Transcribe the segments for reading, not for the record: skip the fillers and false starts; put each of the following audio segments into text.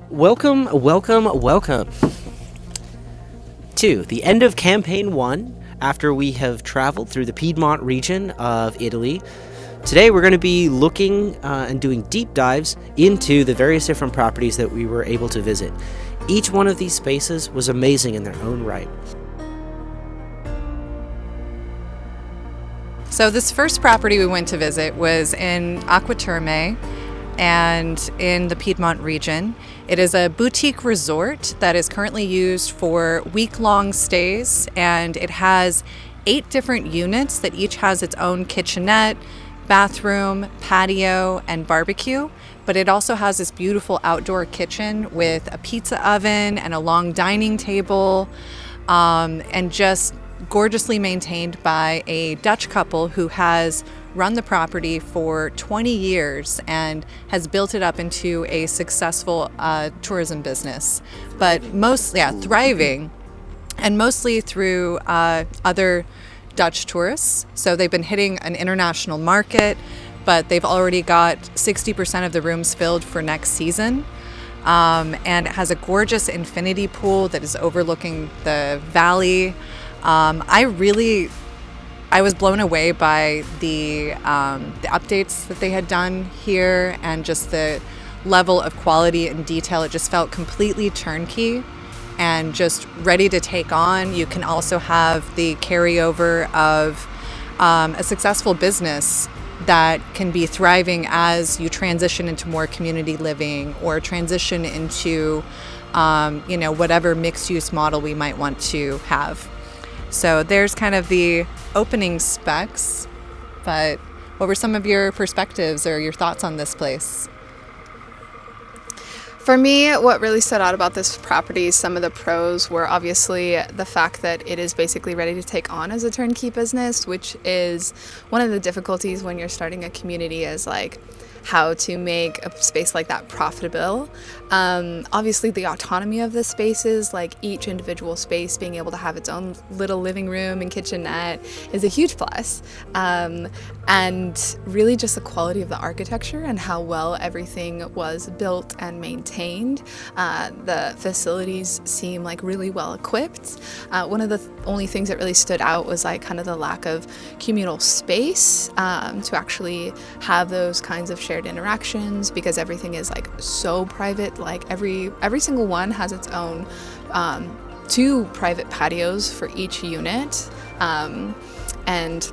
Welcome to the end of Campaign 1 after we have traveled through the Piedmont region of Italy. Today we're going to be looking and doing deep dives into the various different properties that we were able to visit. Each one of these spaces was amazing in their own right. So this first property we went to visit was in Acqua Terme and in the Piedmont region. It is a boutique resort that is currently used for week-long stays, and it has 8 different units that each has its own kitchenette, bathroom, patio, and barbecue. But it also has this beautiful outdoor kitchen with a pizza oven and a long dining table, and just gorgeously maintained by a Dutch couple who has run the property for 20 years and has built it up into a successful tourism business, but thriving, and mostly through other Dutch tourists. So they've been hitting an international market, but they've already got 60% of the rooms filled for next season. And it has a gorgeous infinity pool that is overlooking the valley. I was blown away by the updates that they had done here and just the level of quality and detail. It just felt completely turnkey and just ready to take on. You can also have the carryover of a successful business that can be thriving as you transition into more community living or transition into whatever mixed use model we might want to have. So there's kind of the opening specs, but what were some of your perspectives or your thoughts on this place? For me, what really stood out about this property, some of the pros were obviously the fact that it is basically ready to take on as a turnkey business, which is one of the difficulties when you're starting a community, is like how to make a space like that profitable. Obviously the autonomy of the spaces, like each individual space being able to have its own little living room and kitchenette, is a huge plus. And really just the quality of the architecture and how well everything was built and maintained. The facilities seem like really well equipped. One of the only things that really stood out was like kind of the lack of communal space to actually have those kinds of shared interactions, because everything is like so private. Like every single one has its own 2 private patios for each unit, and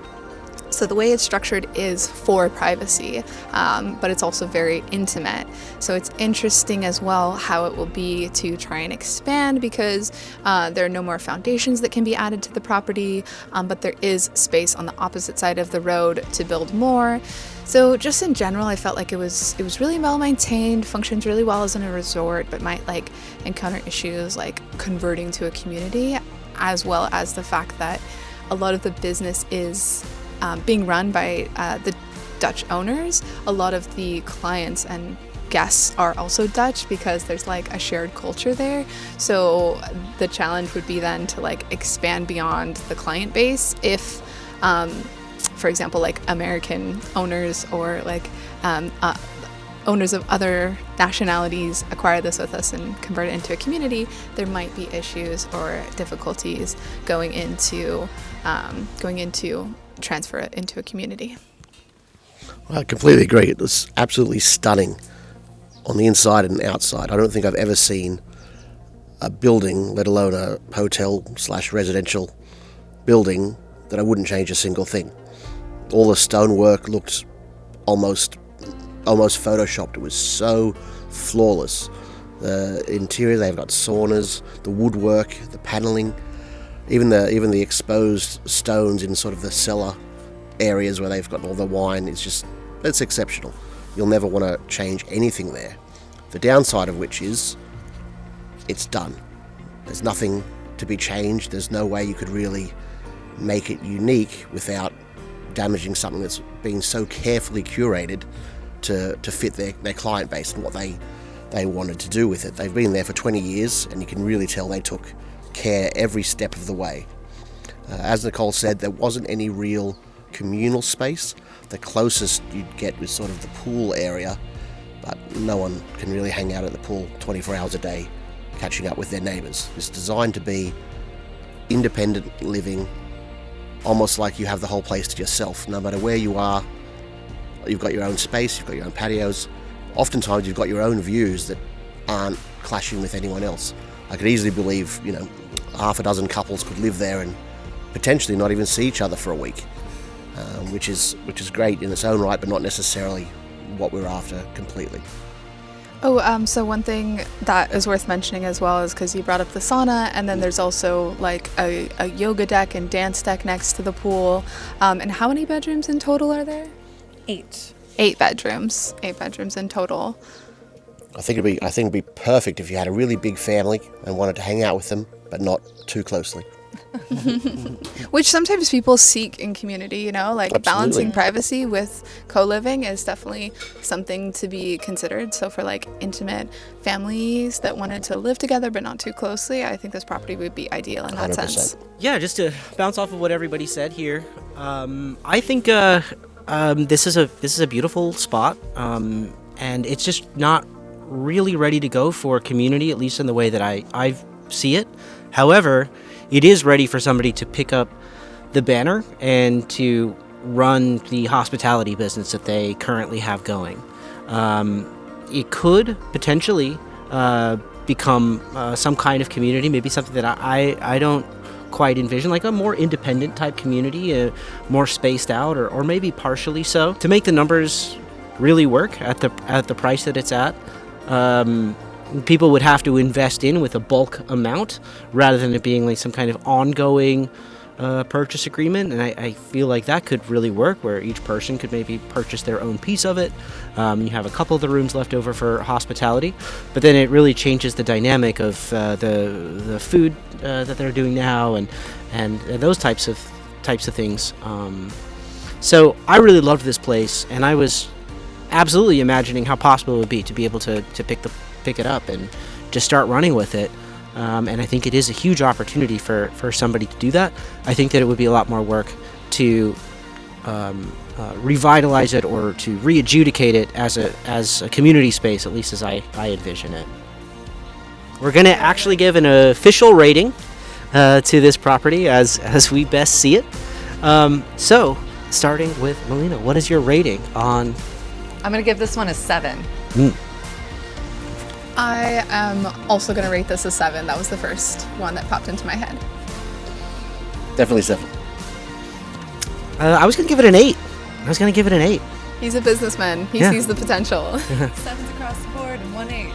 so the way it's structured is for privacy, but it's also very intimate. So it's interesting as well how it will be to try and expand, because there are no more foundations that can be added to the property, but there is space on the opposite side of the road to build more. So just in general, I felt like it was really well maintained, functions really well as in a resort, but might like encounter issues like converting to a community, as well as the fact that a lot of the business is being run by the Dutch owners. A lot of the clients and guests are also Dutch, because there's like a shared culture there. So the challenge would be then to like expand beyond the client base if for example, like American owners or like owners of other nationalities acquire this with us and convert it into a community, there might be issues or difficulties going into transfer it into a community. Well, I completely agree. It was absolutely stunning on the inside and outside. I don't think I've ever seen a building, let alone a hotel/residential building, that I wouldn't change a single thing. All the stonework looked almost photoshopped. It was so flawless. The interior, they've got saunas, the woodwork, the paneling, even the exposed stones in sort of the cellar areas where they've got all the wine. It's exceptional. You'll never want to change anything there. The downside of which is it's done. There's nothing to be changed. There's no way you could really make it unique without damaging something that's been so carefully curated to fit their client base and what they wanted to do with it. They've been there for 20 years, and you can really tell they took care every step of the way. As Nicole said, there wasn't any real communal space. The closest you'd get was sort of the pool area, but no one can really hang out at the pool 24 hours a day catching up with their neighbours. It's designed to be independent living, almost like you have the whole place to yourself. No matter where you are, you've got your own space, you've got your own patios. Oftentimes you've got your own views that aren't clashing with anyone else. I could easily believe, half a dozen couples could live there and potentially not even see each other for a week, which is great in its own right, but not necessarily what we're after completely. Oh, so one thing that is worth mentioning as well is because you brought up the sauna, and then there's also like a yoga deck and dance deck next to the pool. And how many bedrooms in total are there? 8. 8 bedrooms. 8 bedrooms in total. I think it'd be perfect if you had a really big family and wanted to hang out with them, but not too closely. Which sometimes people seek in community, like Absolutely. balancing privacy with co-living is definitely something to be considered. So for like intimate families that wanted to live together but not too closely, I think this property would be ideal in that 100%. sense. Yeah, just to bounce off of what everybody said here, I think this is a beautiful spot, and it's just not really ready to go for community, at least in the way that I see it. However, it is ready for somebody to pick up the banner and to run the hospitality business that they currently have going. It could potentially become some kind of community, maybe something that I don't quite envision, like a more independent type community, more spaced out, or maybe partially so, to make the numbers really work at the price that it's at. People would have to invest in with a bulk amount rather than it being like some kind of ongoing purchase agreement, and I feel like that could really work, where each person could maybe purchase their own piece of it. You have a couple of the rooms left over for hospitality, but then it really changes the dynamic of the food that they're doing now and those types of things. So I really loved this place, and I was absolutely imagining how possible it would be to be able to pick it up and just start running with it. And I think it is a huge opportunity for somebody to do that. I think that it would be a lot more work to revitalize it or to re-adjudicate it as a community space, at least as I envision it. We're going to actually give an official rating to this property as we best see it. So, starting with Malena, what is your rating on... I'm going to give this one a 7. I am also going to rate this a 7. That was the first one that popped into my head. Definitely 7. I was going to give it an 8. He's a businessman. He Yeah. sees the potential. 7s across the board and 1 8.